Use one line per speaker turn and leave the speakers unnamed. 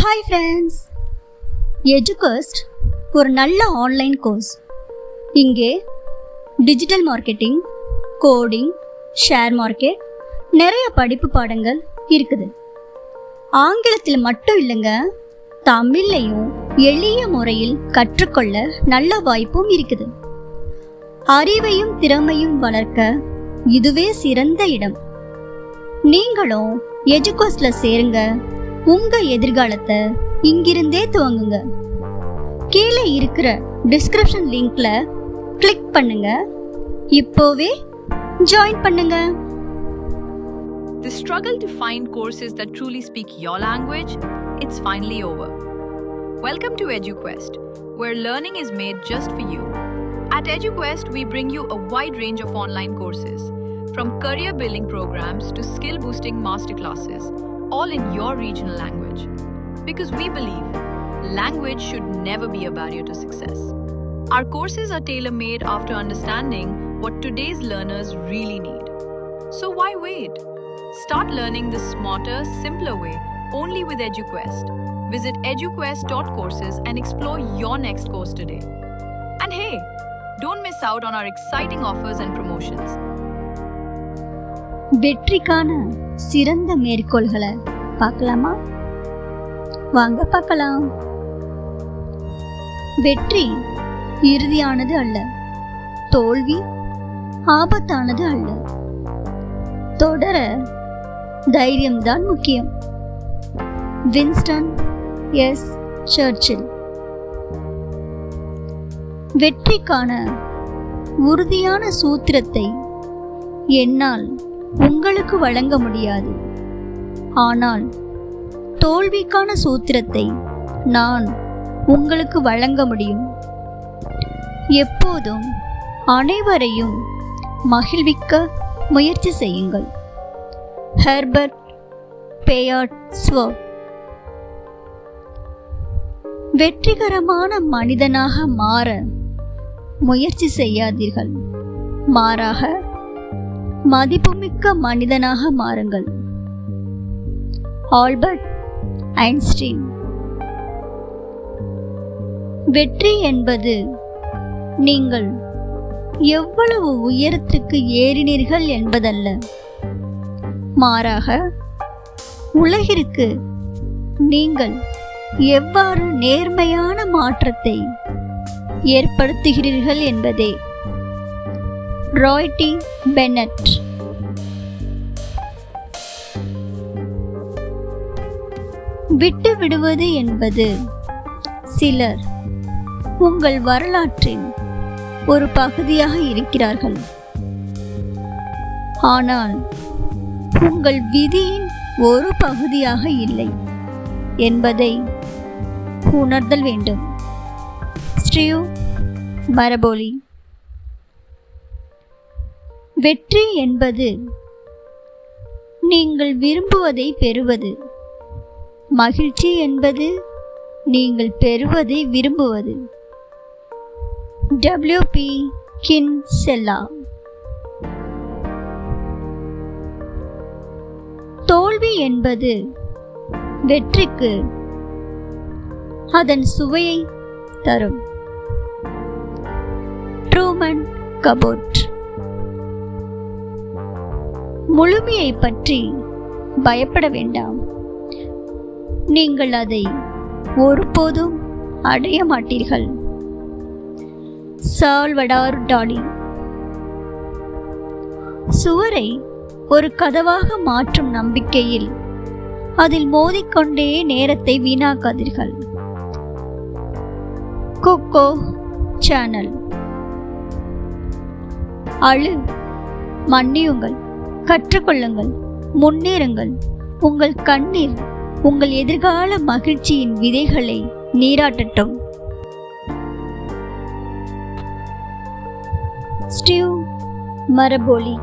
Hi friends, எஜுகஸ்ட் ஒரு நல்ல online course. இங்கே digital marketing, coding, share market, நிறைய படிப்பு பாடங்கள் இருக்குது. ஆங்கிலத்தில் மட்டும் இல்லைங்க, தமிழ்லையும் எளிய முறையில் கற்றுக்கொள்ள நல்ல வாய்ப்பும் இருக்குது. அறிவையும் திறமையும் வளர்க்க இதுவே சிறந்த இடம். நீங்களும் எஜுகஸ்ட்ல சேருங்க. உங்க எதிர்காலத்தை இங்கிருந்தே துவங்குங்க. கீழே இருக்கிற டிஸ்கிரிப்ஷன் லிங்க்ல கிளிக் பண்ணுங்க. இப்போவே ஜாயின் பண்ணுங்க.
The struggle to find courses that truly speak your language, it's finally over. Welcome to EduQuest, where learning is made just for you. At EduQuest, we bring you a wide range of online courses, from career building programs to skill boosting masterclasses, all in your regional language. Because we believe language should never be a barrier to success. Our courses are tailor-made after understanding what today's learners really need. So why wait? Start learning the smarter, simpler way only with EduQuest. Visit eduquest.courses and explore your next course today. And hey, don't miss out on our exciting offers and promotions.
வெற்றிக்கான சிறந்த மேற்கோள்களை பார்க்கலாமா? வாங்க பார்க்கலாம். வெற்றி இறுதியானது அல்ல, தோல்வி ஆபத்தானது அல்ல. தொடர தைரியம்தான் முக்கியம். வின்ஸ்டன் எஸ் சர்ச்சில். வெற்றிக்கான உறுதியான சூத்திரத்தை என்னால் உங்களுக்கு வழங்க முடியாது, ஆனால் தோல்விக்கான சூத்திரத்தை நான் உங்களுக்கு வழங்க முடியும். எப்போதும் அனைவரையும் மகிழ்விக்க முயற்சி செய்யுங்கள். ஹெர்பர்ட் பேயார்ட் ஸ்வர்ப். வெற்றிகரமான மனிதனாக மாற முயற்சி செய்யாதீர்கள், மாறாக மதிப்புமிக்க மனிதனாக மாறுங்கள். Albert Einstein. வெற்றி என்பது நீங்கள் எவ்வளவு உயரத்துக்கு ஏறினீர்கள் என்பதல்ல, மாறாக உலகிற்கு நீங்கள் எவ்வாறு நேர்மையான மாற்றத்தை ஏற்படுத்துகிறீர்கள் என்பதே. Roy T Bennett. விட்டு விடுவது என்பது சிலர் உங்கள் வரலாற்றின் ஒரு பகுதியாக இருக்கிறார்கள், ஆனால் உங்கள் விதியின் ஒரு பகுதியாக இல்லை என்பதை உணர்தல் வேண்டும். ஸ்டீவ் மரபோலி. வெற்றி என்பது நீங்கள் விரும்புவதை பெறுவது, மகிழ்ச்சி என்பது நீங்கள் பெறுவதை விரும்புவது. W.P. கின்செல்லா. தோல்வி என்பது வெற்றிக்கு அதன் சுவையை தரும். Truman Capote. முழுமையை பற்றி பயப்பட வேண்டாம், நீங்கள் அதை ஒருபோதும் அடைய மாட்டீர்கள். Salvador Dali. சுவரை ஒரு கதவாக மாற்றும் நம்பிக்கையில் அதில் மோதிக்கொண்டே நேரத்தை வீணாக்காதீர்கள். கொக்கோ சேனல். அழு, மன்னியுங்கள், கற்றுக்கொள்ளுங்கள், முன்னேறுங்கள். உங்கள் கண்ணீர் உங்கள் எதிர்கால மகிழ்ச்சியின் விதைகளை நீராட்டட்டும். ஸ்டீவ் மரபோலி.